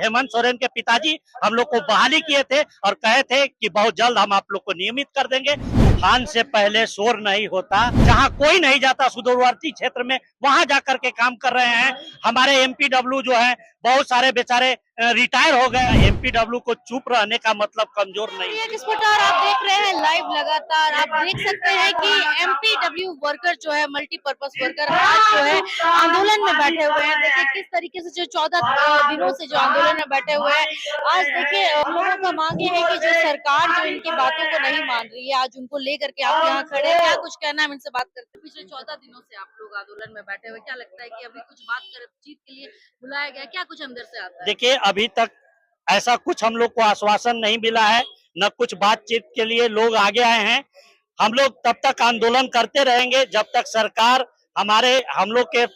हेमंत सोरेन के पिताजी हम लोग को बहाली किए थे और कहे थे कि बहुत जल्द हम आप लोग को नियमित कर देंगे। तूफान से पहले शोर नहीं होता, जहां कोई नहीं जाता सुदूरवर्ती क्षेत्र में वहां जाकर के काम कर रहे हैं। हमारे एमपीडब्ल्यू जो है बहुत सारे बेचारे रिटायर हो गए। एमपीडब्ल्यू को चुप रहने का मतलब कमजोर नहीं है। इस प्रकार आप देख रहे हैं लाइव लगातार, आप देख सकते हैं कि एमपीडब्ल्यू वर्कर जो है मल्टीपर्पज वर्कर आज जो है आंदोलन में बैठे हुए हैं। देखिए किस तरीके से जो 14 दिनों से जो आंदोलन में बैठे हुए हैं, आज देखिए लोगों का मांग ये है कि जो सरकार जो इनकी बातों को नहीं मान रही है, आज उनको लेकर के आप यहाँ खड़े हैं। क्या कुछ कहना है, हम इनसे बात करते हैं। पिछले 14 दिनों से आप लोग आंदोलन में बैठे हुए, क्या लगता है कि अभी कुछ बातचीत के लिए बुलाया गया, क्या कुछ अंदर से आता है? देखिए अभी तक ऐसा कुछ हम लोग को आश्वासन नहीं मिला है, न कुछ बातचीत के लिए लोग आगे आए हैं। हम लोग तब तक आंदोलन करते रहेंगे जब तक सरकार हम लोग के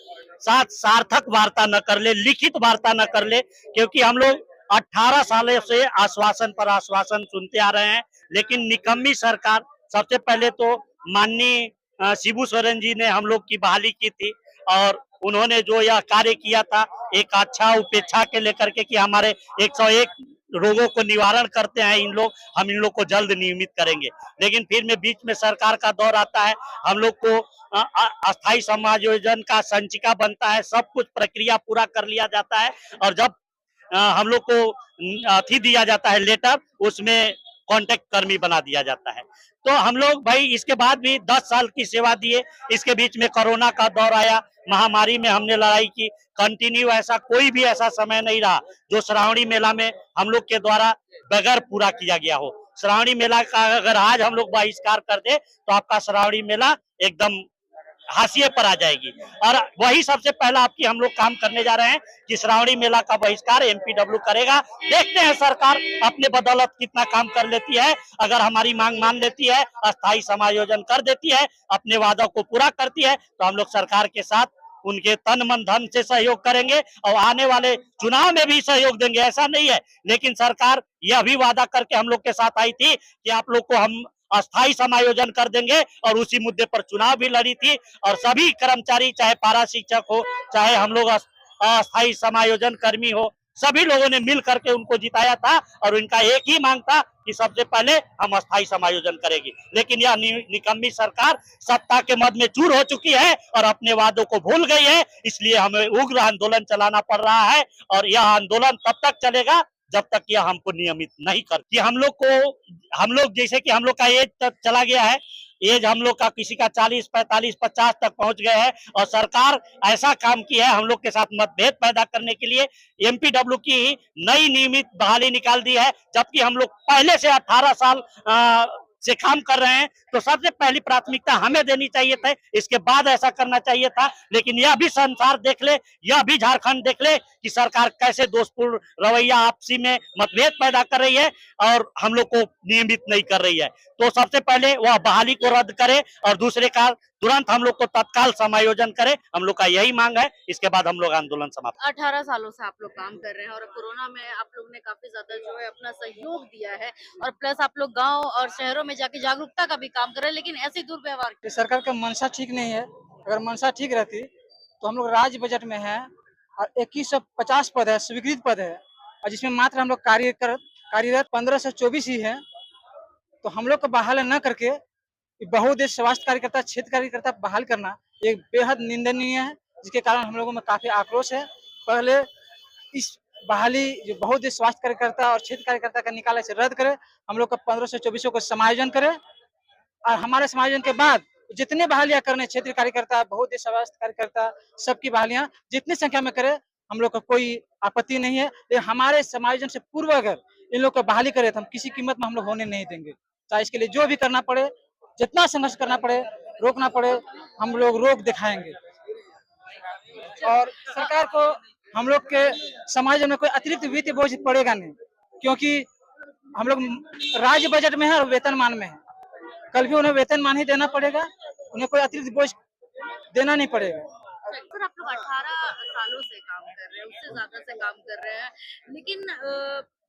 साथ सार्थक वार्ता न कर ले, लिखित वार्ता न कर ले, क्योंकि हम लोग 18 सालों से आश्वासन पर आश्वासन सुनते आ रहे हैं, लेकिन निकम्मी सरकार। सबसे पहले तो माननीय शिबू सोरेन जी ने हम लोग की बहाली की थी और उन्होंने जो यह कार्य किया था एक अच्छा उपेक्षा के लेकर के कि हमारे 101 रोगों को निवारण करते हैं इन लोग, हम इन लोग को जल्द नियमित करेंगे। लेकिन फिर में बीच में सरकार का दौर आता है, हम लोग को अस्थायी समायोजन का संचिका बनता है, सब कुछ प्रक्रिया पूरा कर लिया जाता है और जब हम लोग को अथी दिया जाता है लेटर, उसमें कॉन्टेक्ट कर्मी बना दिया जाता है। तो हम लोग भाई इसके बाद भी 10 साल की सेवा दिए। इसके बीच में कोरोना का दौर आया, महामारी में हमने लड़ाई की। कंटिन्यू ऐसा कोई भी ऐसा समय नहीं रहा जो श्रावणी मेला में हम लोग के द्वारा बगैर पूरा किया गया हो। श्रावणी मेला का अगर आज हम लोग बहिष्कार कर दे तो आपका श्रावणी मेला एकदम हाशिए पर आ जाएगी। और वही सबसे पहला आपकी हम लोग काम करने जा रहे हैं कि श्रावणी मेला का बहिष्कार एमपीडब्ल्यू करेगा। देखते हैं सरकार अपने बदौलत कितना काम कर लेती है। अगर हमारी मांग मान लेती है, अस्थायी समायोजन कर देती है, अपने वादों को पूरा करती है, तो हम लोग सरकार के साथ उनके तन मन धन से सहयोग करेंगे और आने वाले चुनाव में भी सहयोग देंगे, ऐसा नहीं है। लेकिन सरकार यह भी वादा करके हम लोग के साथ आई थी कि आप लोग को हम अस्थायी समायोजन कर देंगे और उसी मुद्दे पर चुनाव भी लड़ी थी और सभी कर्मचारी, चाहे पारा शिक्षक हो, चाहे हम लोग अस्थायी समायोजन कर्मी हो, सभी लोगों ने मिल करके उनको जिताया था और उनका एक ही मांग था कि सबसे पहले हम अस्थायी समायोजन करेंगे। लेकिन यह निकम्मी सरकार सत्ता के मद में चूर हो चुकी है और अपने वादों को भूल गई है, इसलिए हमें उग्र आंदोलन चलाना पड़ रहा है और यह आंदोलन तब तक चलेगा जब तक यह हमको नियमित नहीं करती। हम लोग जैसे कि हम लोग का एज तक चला गया है, एज हम लोग का किसी का 40, 45, 50 तक पहुंच गए हैं और सरकार ऐसा काम की है हम लोग के साथ मतभेद पैदा करने के लिए एमपीडब्ल्यू की नई नियमित बहाली निकाल दी है, जबकि हम लोग पहले से 18 साल से काम कर रहे हैं। तो सबसे पहली प्राथमिकता हमें देनी चाहिए था, इसके बाद ऐसा करना चाहिए था। लेकिन यह भी संसार देख ले, यह भी झारखंड देख ले कि सरकार कैसे दोस्तपूर्ण रवैया, आपसी में मतभेद पैदा कर रही है और हम लोग को नियमित नहीं कर रही है। तो सबसे पहले वह बहाली को रद्द करे और दूसरे का तुरंत हम लोग को तत्काल समायोजन करे, हम लोग का यही मांग है। इसके बाद हम लोग आंदोलन समाप्त। 18 सालों से आप लोग काम कर रहे हैं और कोरोना में आप लोग ने काफी ज्यादा जो है अपना सहयोग दिया है और प्लस आप लोग गांव और शहरों में जाके जागरूकता का भी काम कर रहे हैं, लेकिन ऐसे दुर्व्यवहार। सरकार का मंशा ठीक नहीं है। अगर मंशा ठीक रहती तो हम लोग राज्य बजट में है और 2150 पद है, स्वीकृत पद है, और जिसमें मात्र हम लोग कार्यरत 1524 ही है। तो हम लोग को बहाल न करके बहुउद्देश्य स्वास्थ्य कार्यकर्ता, क्षेत्र कार्यकर्ता बहाल करना एक बेहद निंदनीय है, जिसके कारण हम लोगों में काफी आक्रोश है। पहले इस बहाली जो बहुउद्देश्य स्वास्थ्य कार्यकर्ता और क्षेत्र कार्यकर्ता का निकाला से रद्द करे, हम लोग का 1524 को समायोजन करे और हमारे समायोजन के बाद जितने बहालियां करने, क्षेत्रीय कार्यकर्ता, बहुउद्देश्य स्वास्थ्य कार्यकर्ता, सबकी बहालियां जितनी संख्या में करे, हम लोग का कोई आपत्ति नहीं है। लेकिन हमारे समायोजन से पूर्व अगर इन लोग को बहाली करे तो हम किसी कीमत में हम लोग होने नहीं देंगे। चाहे इसके लिए जो भी करना पड़े, जितना संघर्ष करना पड़े, रोकना पड़े, हम लोग रोक दिखाएंगे। और सरकार को हम लोग के समाज में कोई अतिरिक्त वित्तीय बोझ पड़ेगा नहीं, क्योंकि हम लोग राज्य बजट में है और वेतनमान में है। कल भी उन्हें वेतनमान ही देना पड़ेगा, उन्हें कोई अतिरिक्त बोझ देना नहीं पड़ेगा। सर आप लोग 18 सालों से काम कर रहे हैं, उससे ज्यादा से काम कर रहे हैं, लेकिन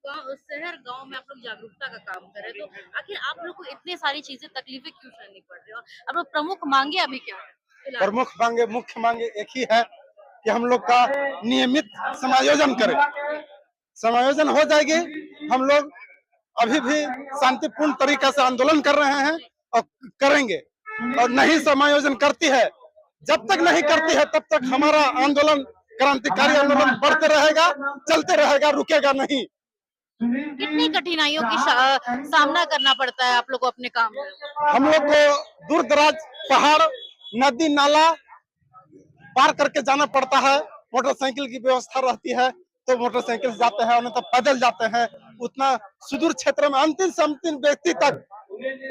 शहर गांव में आप लोग जागरूकता का काम कर रहे हैं, तो आखिर आप लोग को इतनी सारी चीजें, तकलीफें क्यों सहनी पड़ रही है और आप लोग प्रमुख मांगे अभी क्या है? प्रमुख मांगे, मुख्य मांगे एक ही है कि हम लोग का नियमित समायोजन करें। समायोजन हो जाएगी। हम लोग अभी भी शांतिपूर्ण तरीके से आंदोलन कर रहे हैं और करेंगे, और नहीं समायोजन करती है, जब तक नहीं करती है तब तक हमारा आंदोलन, क्रांतिकारी आंदोलन बढ़ते रहेगा, चलते रहेगा, रुकेगा नहीं। कितनी कठिनाइयों की सामना करना पड़ता है आप लोग को अपने काम में? हम लोग को दूर दराज पहाड़, नदी, नाला पार करके जाना पड़ता है। मोटरसाइकिल की व्यवस्था रहती है तो मोटरसाइकिल से जाते हैं, नहीं तो पैदल जाते हैं। उतना सुदूर क्षेत्र में अंतिम से अंतिम व्यक्ति तक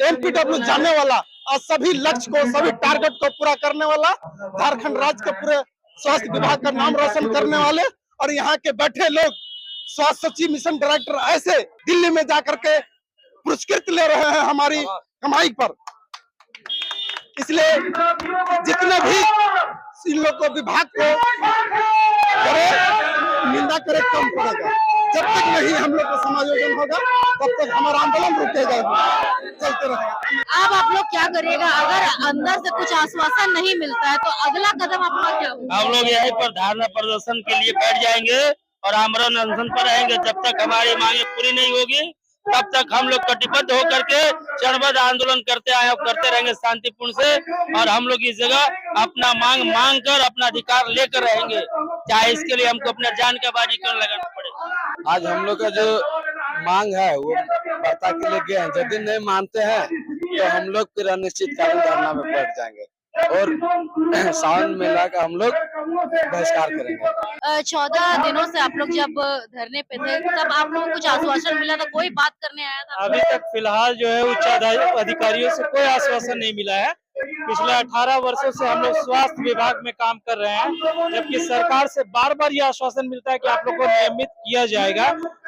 एमपीडब्ल्यू जाने वाला और सभी लक्ष्य को, सभी टारगेट को पूरा करने वाला, झारखंड राज्य के पूरे स्वास्थ्य विभाग का नाम रोशन करने वाले, और यहाँ के बैठे लोग स्वास्थ्य सचिव, मिशन डायरेक्टर ऐसे दिल्ली में जाकर के पुरस्कृत ले रहे हैं हमारी कमाई पर। इसलिए जितने भी इन लोग को, विभाग को करे, निंदा करे, कम पड़ेगा। जब तक नहीं हम लोग का समायोजन होगा तब तक हमारा आंदोलन रुकेगा, चलते रहेगा। अब आप लोग क्या करिएगा अगर अंदर से कुछ आश्वासन नहीं मिलता है, तो अगला कदम आप लोग क्या होगा? हम लोग यहीं पर धरना प्रदर्शन के लिए बैठ जाएंगे और आमरण अनशन पर रहेंगे। जब तक हमारी मांगे पूरी नहीं होगी तब तक हम लोग कटिबद्ध होकर के क्षणबद्ध आंदोलन करते आए और करते रहेंगे शांतिपूर्ण से। और हम लोग इस जगह अपना मांग कर अपना अधिकार लेकर रहेंगे, चाहे इसके लिए हमको अपना जान का बाजी कर लगाना पड़े। आज हम लोग का जो मांग है वो वार्ता के लिए गए हैं। यदि नहीं मानते हैं तो हम लोग फिर अनिश्चितकालीन धरना में बैठ जाएंगे और सावन मेला का हम लोग बहिष्कार करेंगे। 14 दिनों से आप लोग जब धरने पे थे तब आप लोगों को कुछ आश्वासन मिला था? कोई बात करने आया था? अभी तक फिलहाल जो है उच्च अधिकारियों से कोई आश्वासन नहीं मिला है। पिछले 18 वर्षों से हम लोग स्वास्थ्य विभाग में काम कर रहे हैं, जबकि सरकार से बार बार ये आश्वासन मिलता है कि आप लोग को नियमित किया जाएगा,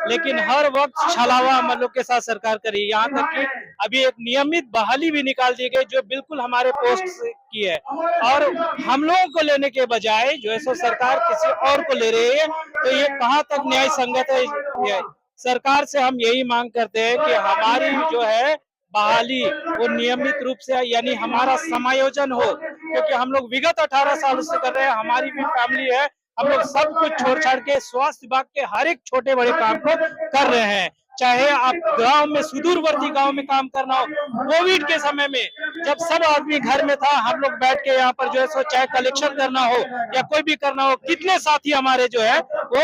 लेकिन हर वक्त छलावा हम लोग के साथ सरकार कर रही है। यहाँ तक कि अभी एक नियमित बहाली भी निकाल दी गई जो बिल्कुल हमारे पोस्ट की है, और हम लोगों को लेने के बजाय जो है सो सरकार किसी और को ले रही है। तो ये कहाँ तक न्याय संगत है? सरकार से हम यही मांग करते हैं कि हमारी जो है बहाली वो नियमित रूप से, यानी हमारा समायोजन हो, क्योंकि हम लोग विगत 18 सालों से कर रहे हैं। हमारी भी फैमिली है, हम लोग सब कुछ छोड़ छाड़ के स्वास्थ्य विभाग के हर एक छोटे बड़े काम को कर रहे हैं। चाहे आप गांव में, सुदूरवर्ती गांव में काम करना हो, कोविड के समय में जब सब आदमी घर में था, हम लोग बैठ के यहाँ पर जो है सो चाहे कलेक्शन करना हो या कोई भी करना हो, कितने साथी हमारे जो है वो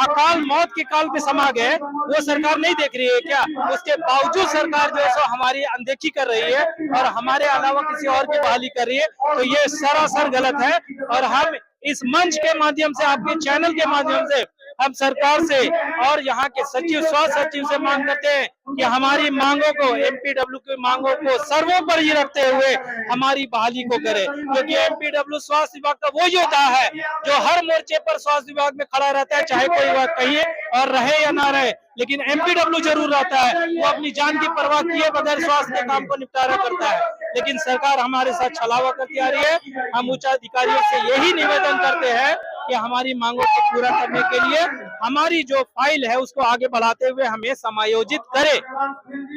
अकाल मौत के काल पे समा गए। वो सरकार नहीं देख रही है क्या? उसके बावजूद सरकार जो है सो हमारी अनदेखी कर रही है और हमारे अलावा किसी और की बहाली कर रही है। तो ये सरासर गलत है, और हम इस मंच के माध्यम से, आपके चैनल के माध्यम से हम सरकार से और यहाँ के सचिव, स्वास्थ्य सचिव से मांग करते हैं कि हमारी मांगों को, एमपीडब्ल्यू की मांगों को सर्वोपरि रखते हुए हमारी बहाली को करे, क्योंकि एमपीडब्ल्यू स्वास्थ्य विभाग का वो योद्धा है जो हर मोर्चे पर स्वास्थ्य विभाग में खड़ा रहता है, चाहे कोई बात कहिए और रहे या ना रहे, लेकिन एमपीडब्ल्यू जरूर रहता है। वो अपनी जान की परवाह किए बगैर स्वास्थ्य के काम को निपटारा करता है, लेकिन सरकार हमारे साथ छलावा करती आ रही है। हम उच्च अधिकारियों से यही निवेदन करते हैं कि हमारी मांगों को पूरा करने के लिए हमारी जो फाइल है उसको आगे बढ़ाते हुए हमें समायोजित करे,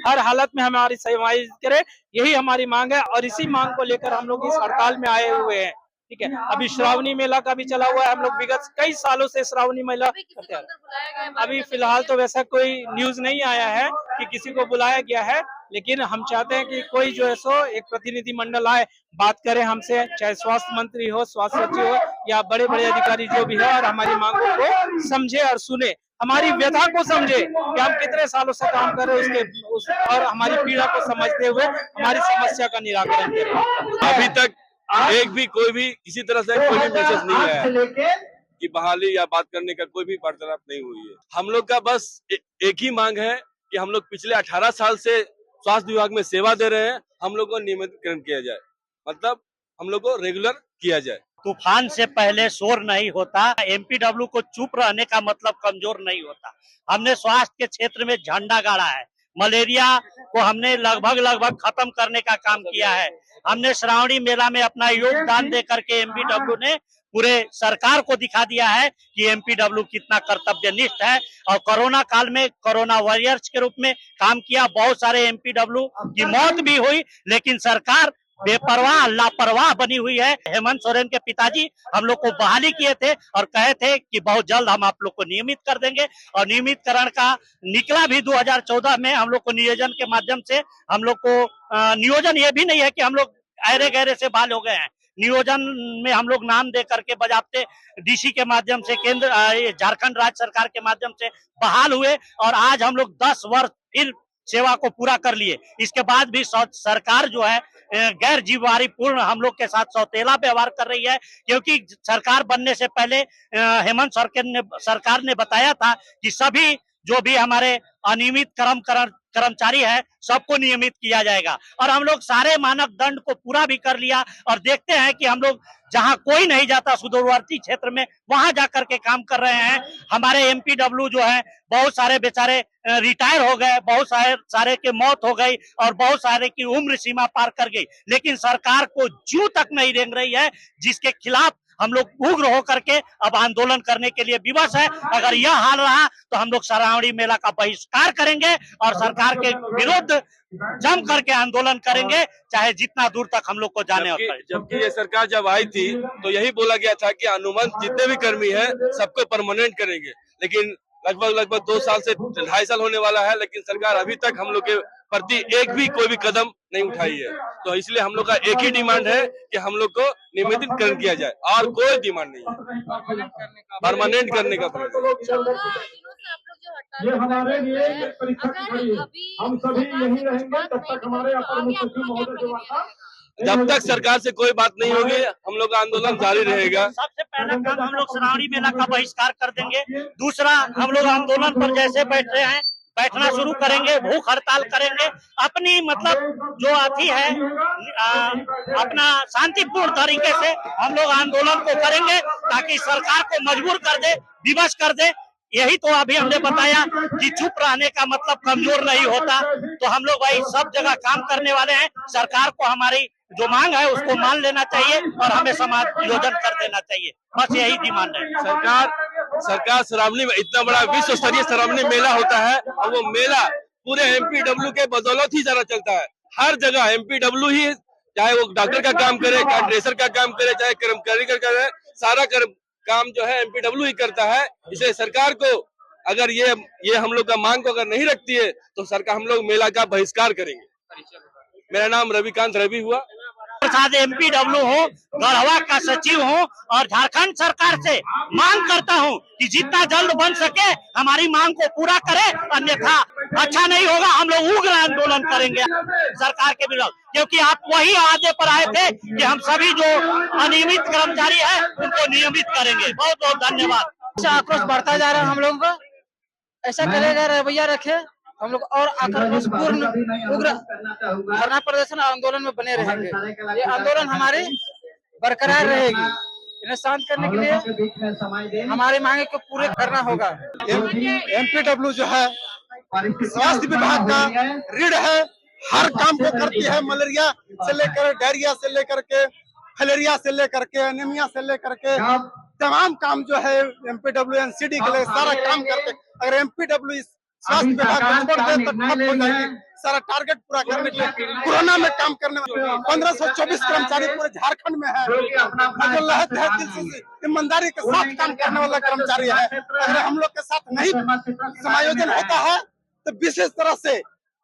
हर हालत में हमारी समायोजित करे, यही हमारी मांग है। और इसी मांग को लेकर हम लोग इस हड़ताल में आए हुए हैं। ठीक है, अभी श्रावणी मेला का भी चला हुआ है, हम लोग विगत कई सालों से श्रावणी मेला करते हैं। अभी फिलहाल तो वैसा कोई न्यूज नहीं आया है कि किसी को बुलाया गया है, लेकिन हम चाहते हैं कि कोई जो है सो एक प्रतिनिधि मंडल आए, बात करे हमसे, चाहे स्वास्थ्य मंत्री हो, स्वास्थ्य सचिव हो या बड़े बड़े अधिकारी जो भी है, और हमारी मांगों को समझे और सुने, हमारी व्यथा को समझे कि हम कितने सालों से काम कर रहे हैं और हमारी पीड़ा को समझते हुए हमारी समस्या का निराकरण करें। अभी तक एक भी कोई भी किसी तरह से कोई भी मैसेज नहीं आया है कि बहाली या बात करने का कोई भी वार्तालाप नहीं हुई है। हम लोग का बस एक ही मांग है कि हम लोग पिछले 18 साल से स्वास्थ्य विभाग में सेवा दे रहे हैं, हम लोग को नियमितकरण किया जाए, मतलब हम लोग को रेगुलर किया जाए। तूफान से पहले शोर नहीं होता, एमपीडब्ल्यू को चुप रहने का मतलब कमजोर नहीं होता। हमने स्वास्थ्य के क्षेत्र में झंडा गाड़ा है, मलेरिया को हमने लगभग खत्म करने का काम किया है। हमने श्रावणी मेला में अपना योगदान दे करके एमपीडब्ल्यू ने पूरे सरकार को दिखा दिया है कि एमपीडब्ल्यू कितना कर्तव्यनिष्ठ है, और कोरोना काल में कोरोना वॉरियर्स के रूप में काम किया। बहुत सारे एमपीडब्ल्यू की मौत भी हुई, लेकिन सरकार बेपरवाह लापरवाह बनी हुई है। हेमंत सोरेन के पिताजी हम लोग को बहाली किए थे और कहे थे कि बहुत जल्द हम आप लोग को नियमित कर देंगे, और नियमितकरण का निकला भी 2014 में। हम लोग को नियोजन के माध्यम से हम लोग को नियोजन ये भी नहीं है कि हम लोग अरे गहरे से बाल हो गए हैं। नियोजन में हम लोग नाम दे करके बजाते डीसी के माध्यम से केंद्र झारखंड राज्य सरकार के माध्यम से बहाल हुए, और आज हम लोग 10 वर्ष फिर सेवा को पूरा कर लिए। इसके बाद भी सरकार जो है गैर जिम्मेवारी पूर्ण हम लोग के साथ सौतेला व्यवहार कर रही है, क्योंकि सरकार बनने से पहले हेमंत सरकार ने बताया था कि सभी जो भी हमारे अनियमित कर्मचारी है सबको नियमित किया जाएगा, और हम लोग सारे मानदंड को पूरा भी कर लिया। और देखते हैं कि हम लोग जहां कोई नहीं जाता सुदूरवर्ती क्षेत्र में वहां जाकर के काम कर रहे हैं। हमारे एमपीडब्ल्यू जो है बहुत सारे बेचारे रिटायर हो गए, बहुत सारे के मौत हो गई, और बहुत सारे की उम्र सीमा पार कर गई, लेकिन सरकार को जू तक नहीं रेंग रही है, जिसके खिलाफ हम लोग उग्र होकर के अब आंदोलन करने के लिए विवश है। अगर यह हाल रहा तो हम लोग श्रावणी मेला का बहिष्कार करेंगे और सरकार के विरुद्ध जम करके आंदोलन करेंगे, चाहे जितना दूर तक हम लोग को जाने पड़े। जबकि ये सरकार जब आई थी तो यही बोला गया था कि अनुबंध जितने भी कर्मी है सबको परमानेंट करेंगे, लेकिन लगभग 2 साल से 2.5 साल होने वाला है, लेकिन सरकार अभी तक हम लोग के प्रति एक भी कोई भी कदम नहीं उठाई है। तो इसलिए हम लोग का एक ही डिमांड है कि हम लोग को नियमितीकरण किया जाए, और कोई डिमांड नहीं है, परमानेंट करने का। ये हमारे लिए एक परीक्षा हम सभी यही रहेंगे तब तक हमारे अपर मुख्य सचिव महोदय जब तक सरकार से कोई बात नहीं होगी हम लोग का आंदोलन जारी रहेगा। सबसे पहला काम हम लोग श्रावणी मेला का बहिष्कार कर देंगे। दूसरा, हम लोग आंदोलन पर जैसे बैठ रहे हैं बैठना शुरू करेंगे, भूख हड़ताल करेंगे, अपनी मतलब जो अथी है अपना शांतिपूर्ण तरीके से हम लोग आंदोलन को करेंगे, ताकि सरकार को मजबूर कर दे, विवश कर दे। यही तो अभी हमने बताया कि चुप रहने का मतलब कमजोर नहीं होता। तो हम लोग भाई सब जगह काम करने वाले हैं। सरकार को हमारी जो मांग है उसको मान लेना चाहिए और हमें समायोजन कर देना चाहिए, बस यही डिमांड है। सरकार श्रावणी में इतना बड़ा विश्व स्तरीय श्रावणी मेला होता है, और वो मेला पूरे एमपीडब्ल्यू के बदौलत ही ज्यादा चलता है। हर जगह एमपीडब्ल्यू ही, चाहे वो डॉक्टर का काम करे, चाहे ड्रेसर का काम करे, चाहे कर्मचारी का करे, सारा काम जो है एमपीडब्ल्यू ही करता है। इसलिए सरकार को अगर ये हम लोग का मांग को अगर नहीं रखती है तो सरकार हम लोग मेला का बहिष्कार करेंगे। मेरा नाम रविकांत रवि हुआ, प्रसाद एमपीडब्ल्यू हूँ, गढ़वा का सचिव हूँ, और झारखंड सरकार से मांग करता हूँ कि जितना जल्द बन सके हमारी मांग को पूरा करे, अन्यथा अच्छा नहीं होगा। हम लोग उग्र आंदोलन करेंगे सरकार के विरुद्ध, क्योंकि आप वही वादे पर आए थे कि हम सभी जो अनियमित कर्मचारी है उनको नियमित करेंगे। बहुत बहुत धन्यवाद। आक्रोश बढ़ता जा रहा है हम लोगों का, ऐसा करेगा रवैया रखे हम लोग और आक्रोशपूर्ण उग्र धरना प्रदर्शन आंदोलन में बने रहेंगे। ये आंदोलन हमारी बरकरार रहेगी। इन्हें शांत करने के लिए हमारी मांगे को पूरे करना होगा। एमपीडब्ल्यू जो है स्वास्थ्य विभाग का रीढ़ है, हर काम को करती है। मलेरिया से लेकर डायरिया से लेकर के फलेरिया से लेकर के एनीमिया से लेकर के तमाम काम जो है एमपीडब्ल्यू एनसीडी के लिए सारा काम करते। अगर एमपीडब्ल्यू स्वास्थ्य विभाग को छोड़ दे तो ठप हो जाएगी सारा टारगेट पूरा करने के लिए। कोरोना में काम करने में 1524 कर्मचारी पूरे झारखंड में है, जो लहत है दिल से ईमानदारी के साथ काम करने वाला कर्मचारी है। अगर हम लोग के साथ नहीं समायोजन होता है तो विशेष तरह से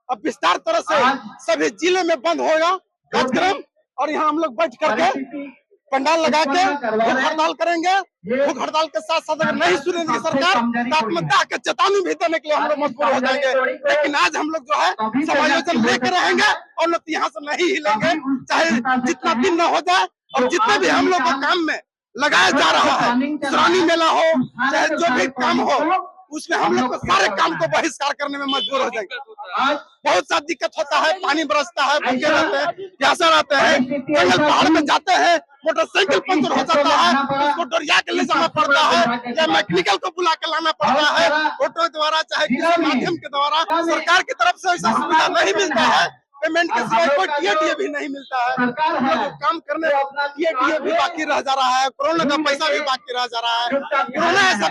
अब विस्तार तरह से सभी जिले में बंद होगा कार्यक्रम, और यहाँ हम लोग बैठ करके पंडाल लगा के भूख हड़ताल करेंगे। भूख हड़ताल के साथ साथ अगर नहीं सुनेगी सरकार तो आत्महत्या के चेतावनी भी देने के लिए हम लोग मजबूर हो जाएंगे। लेकिन आज हम लोग जो है समायोजन लेकर रहेंगे और लोग यहाँ से नहीं हिलेंगे, चाहे जितना दिन न हो जाए। और जितने भी हम लोग को काम में लगाया जा रहा है, श्रावणी मेला हो चाहे जो भी काम हो, उसमें हम लोग को सारे काम को बहिष्कार करने में मजबूर हो जाएंगे। बहुत सा दिक्कत होता है, पानी बरसता है, भूखे रहते हैं, प्यासे रहते हैं, जंगल पहाड़ में जाते हैं, मोटरसाइकिल पंचर हो जाता है, उसको डोरिया के ले जाना पड़ता है या मैकेनिकल को बुला के लाना पड़ता है। ऑटो द्वारा चाहे किसी माध्यम के द्वारा सरकार की तरफ से ऐसा सुविधा नहीं मिलता है। पेमेंट के सिवाय कोई टीए भी नहीं मिलता है। काम करने टीए भी बाकी रह जा रहा है, कोरोना का पैसा भी बाकी रह जा रहा है। कोरोना ऐसा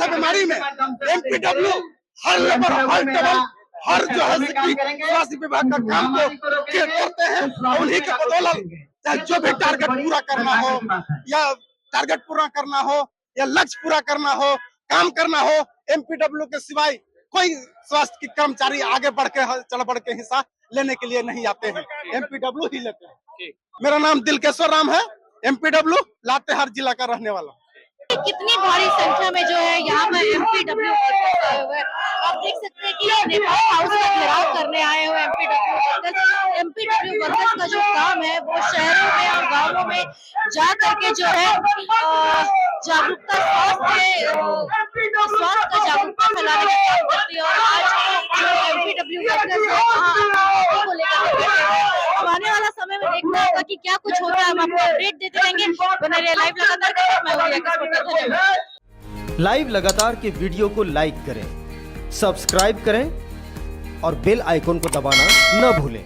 बीमारी में एमपीडब्ल्यू हर लेवल, हर टेबल, हर जो है स्वास्थ्य विभाग का काम को करते हैं, उन्हीं के बदौलत चाहे जो भी टारगेट पूरा करना हो या टारगेट पूरा करना हो या लक्ष्य पूरा करना हो, काम करना हो, एमपीडब्ल्यू के सिवाय कोई स्वास्थ्य की कर्मचारी आगे बढ़ के हिस्सा लेने के लिए नहीं आते हैं, एमपीडब्ल्यू ही लेते हैं। मेरा नाम दिलकेश्वर राम है, एमपीडब्ल्यू लातेहार जिला का रहने वाला। कितनी भारी संख्या में जो है यहाँ पर एमपीडब्ल्यू वर्कर्स आए हुए हैं। आप देख सकते हैं कि नेपाल हाउस का घेराव करने आए हुए एमपीडब्ल्यू वर्कर्स का जो काम है वो शहरों में और गांवों में जा करके जो है जागरूकता स्वास्थ्य का जागरूकता फैलाने का काम करती है। और आज जो एमपीडब्ल्यू वर्कर्स को लेकर बैठे हैं, अब आने वाला समय में देखना होगा कि क्या कुछ होता है। हम आपको अपडेट देते रहेंगे। बने रहिए लाइव लगातार के साथ। मैं हूं रिया कस्बा। धन्यवाद। लाइव लगातार के वीडियो को लाइक करें, सब्सक्राइब करें और बेल आइकॉन को दबाना न भूलें।